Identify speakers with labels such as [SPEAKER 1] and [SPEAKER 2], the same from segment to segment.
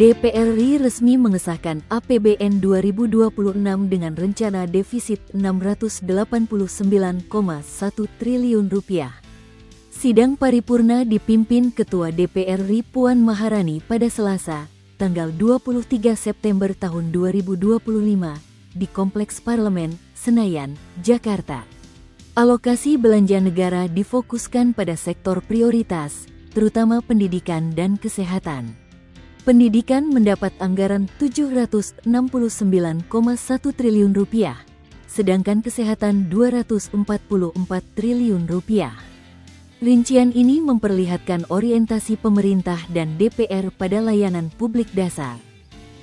[SPEAKER 1] DPR RI resmi mengesahkan APBN 2026 dengan rencana defisit Rp689,1 triliun. Sidang paripurna dipimpin Ketua DPR RI Puan Maharani pada Selasa, tanggal 23 September tahun 2025, di Kompleks Parlemen, Senayan, Jakarta. Alokasi belanja negara difokuskan pada sektor prioritas, terutama pendidikan dan kesehatan. Pendidikan mendapat anggaran Rp769,1 triliun, sedangkan kesehatan Rp244 triliun. Rincian ini memperlihatkan orientasi pemerintah dan DPR pada layanan publik dasar.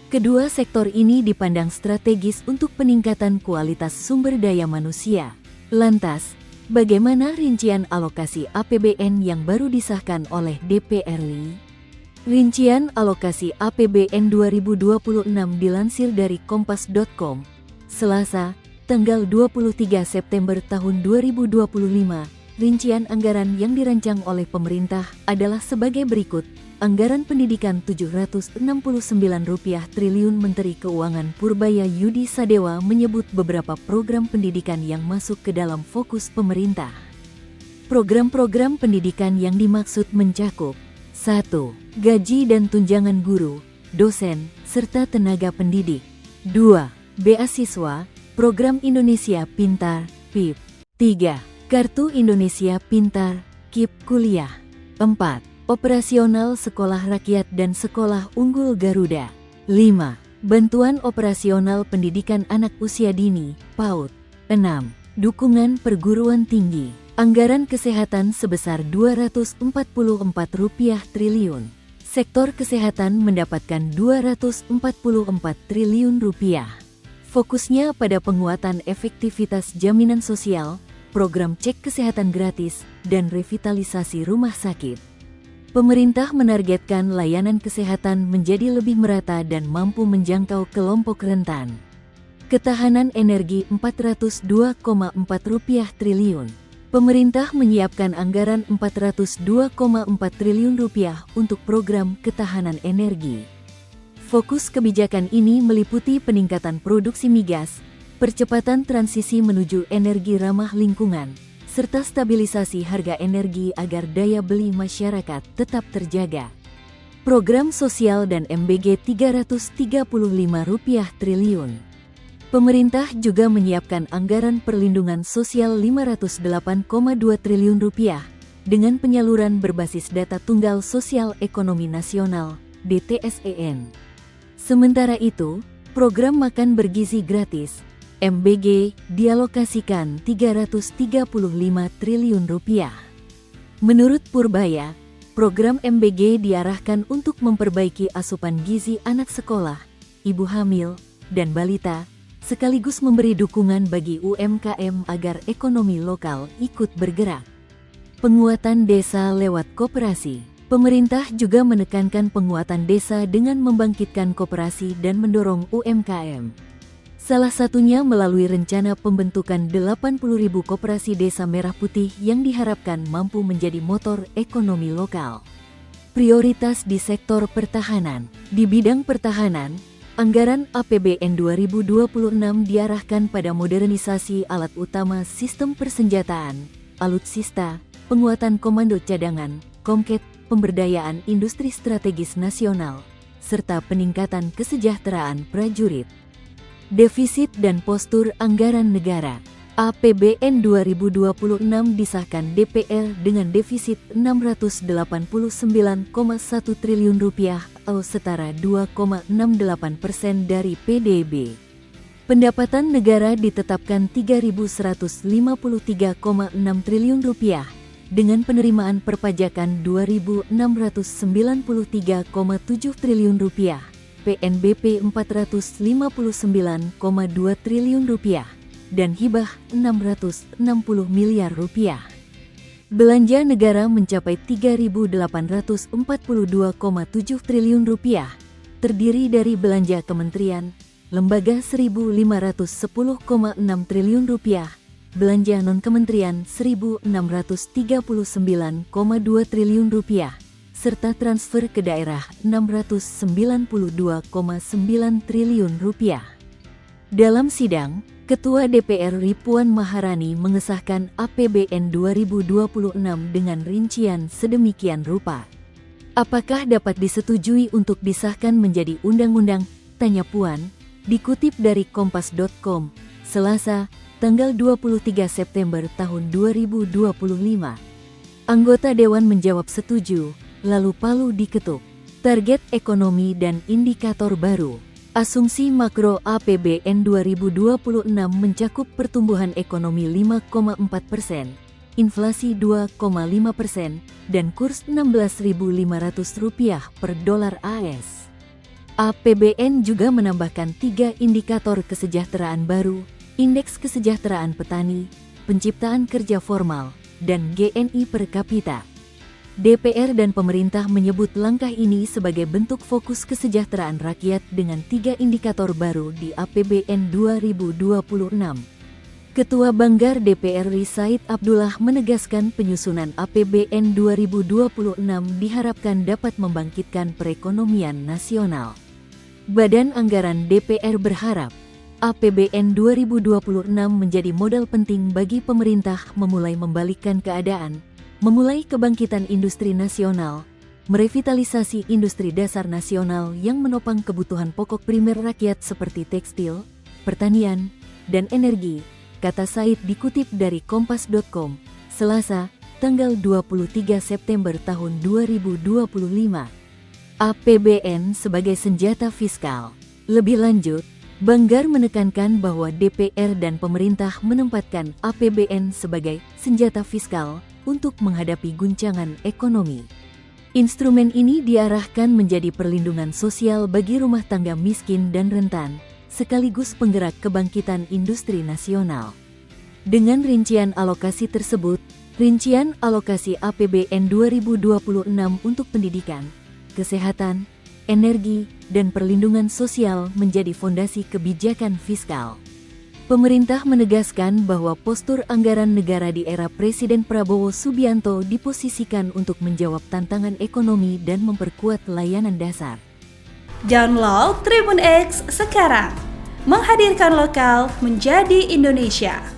[SPEAKER 1] Kedua sektor ini dipandang strategis untuk peningkatan kualitas sumber daya manusia. Lantas, bagaimana rincian alokasi APBN yang baru disahkan oleh DPR RI? Rincian alokasi APBN 2026 dilansir dari kompas.com, Selasa, tanggal 23 September tahun 2025. Rincian anggaran yang dirancang oleh pemerintah adalah sebagai berikut. Anggaran pendidikan Rp769 triliun. Menteri Keuangan Purbaya Yudi Sadewa menyebut beberapa program pendidikan yang masuk ke dalam fokus pemerintah. Program-program pendidikan yang dimaksud mencakup 1. Gaji dan tunjangan guru, dosen, serta tenaga pendidik. 2. Beasiswa, Program Indonesia Pintar, PIP. 3. Kartu Indonesia Pintar, KIP Kuliah. 4. Operasional Sekolah Rakyat dan Sekolah Unggul Garuda. 5. Bantuan operasional pendidikan anak usia dini, PAUD. 6. Dukungan perguruan tinggi. Anggaran kesehatan sebesar Rp244 triliun. Sektor kesehatan mendapatkan Rp244 triliun. Fokusnya pada penguatan efektivitas jaminan sosial, program cek kesehatan gratis, dan revitalisasi rumah sakit. Pemerintah menargetkan layanan kesehatan menjadi lebih merata dan mampu menjangkau kelompok rentan. Ketahanan energi Rp402,4 triliun. Pemerintah menyiapkan anggaran Rp402,4 triliun untuk program ketahanan energi. Fokus kebijakan ini meliputi peningkatan produksi migas, percepatan transisi menuju energi ramah lingkungan, serta stabilisasi harga energi agar daya beli masyarakat tetap terjaga. Program sosial dan MBG Rp335 triliun. Pemerintah juga menyiapkan anggaran perlindungan sosial Rp508,2 triliun dengan penyaluran berbasis data tunggal sosial ekonomi nasional (DTSEN). Sementara itu, program makan bergizi gratis (MBG) dialokasikan Rp335 triliun. Menurut Purbaya, program MBG diarahkan untuk memperbaiki asupan gizi anak sekolah, ibu hamil, dan balita, sekaligus memberi dukungan bagi UMKM agar ekonomi lokal ikut bergerak. Penguatan desa lewat koperasi. Pemerintah juga menekankan penguatan desa dengan membangkitkan koperasi dan mendorong UMKM. Salah satunya melalui rencana pembentukan 80.000 koperasi desa merah putih yang diharapkan mampu menjadi motor ekonomi lokal. Prioritas di sektor pertahanan. Di bidang pertahanan, anggaran APBN 2026 diarahkan pada modernisasi alat utama sistem persenjataan, alutsista, penguatan komando cadangan, Komket, pemberdayaan industri strategis nasional, serta peningkatan kesejahteraan prajurit. Defisit dan postur anggaran negara. APBN 2026 disahkan DPR dengan defisit Rp689,1 triliun atau setara 2,68% dari PDB. Pendapatan negara ditetapkan Rp3.153,6 triliun dengan penerimaan perpajakan Rp2.693,7 triliun, PNBP Rp459,2 triliun, dan hibah Rp660 miliar. Belanja negara mencapai Rp3.842,7 triliun, terdiri dari belanja kementerian, lembaga Rp1.510,6 triliun, belanja non-kementerian Rp1.639,2 triliun, serta transfer ke daerah Rp692,9 triliun. Dalam sidang, Ketua DPR RI Puan Maharani mengesahkan APBN 2026 dengan rincian sedemikian rupa. Apakah dapat disetujui untuk disahkan menjadi undang-undang? Tanya Puan, dikutip dari kompas.com, Selasa, tanggal 23 September tahun 2025. Anggota Dewan menjawab setuju, lalu palu diketuk. Target ekonomi dan indikator baru. Asumsi makro APBN 2026 mencakup pertumbuhan ekonomi 5,4%, inflasi 2,5%, dan kurs Rp16.500 per dolar AS. APBN juga menambahkan 3 indikator kesejahteraan baru, indeks kesejahteraan petani, penciptaan kerja formal, dan GNI per kapita. DPR dan pemerintah menyebut langkah ini sebagai bentuk fokus kesejahteraan rakyat dengan 3 indikator baru di APBN 2026. Ketua Banggar DPR RI Said Abdullah menegaskan penyusunan APBN 2026 diharapkan dapat membangkitkan perekonomian nasional. Badan Anggaran DPR berharap APBN 2026 menjadi modal penting bagi pemerintah memulai membalikkan keadaan, memulai kebangkitan industri nasional, merevitalisasi industri dasar nasional yang menopang kebutuhan pokok primer rakyat seperti tekstil, pertanian, dan energi, kata Said dikutip dari kompas.com, Selasa, tanggal 23 September tahun 2025. APBN sebagai senjata fiskal. Lebih lanjut, Banggar menekankan bahwa DPR dan pemerintah menempatkan APBN sebagai senjata fiskal untuk menghadapi guncangan ekonomi. Instrumen ini diarahkan menjadi perlindungan sosial bagi rumah tangga miskin dan rentan, sekaligus penggerak kebangkitan industri nasional. Dengan rincian alokasi tersebut, rincian alokasi APBN 2026 untuk pendidikan, kesehatan, energi, dan perlindungan sosial menjadi fondasi kebijakan fiskal. Pemerintah menegaskan bahwa postur anggaran negara di era Presiden Prabowo Subianto diposisikan untuk menjawab tantangan ekonomi dan memperkuat layanan dasar.
[SPEAKER 2] Download Tribun X sekarang, menghadirkan lokal menjadi Indonesia.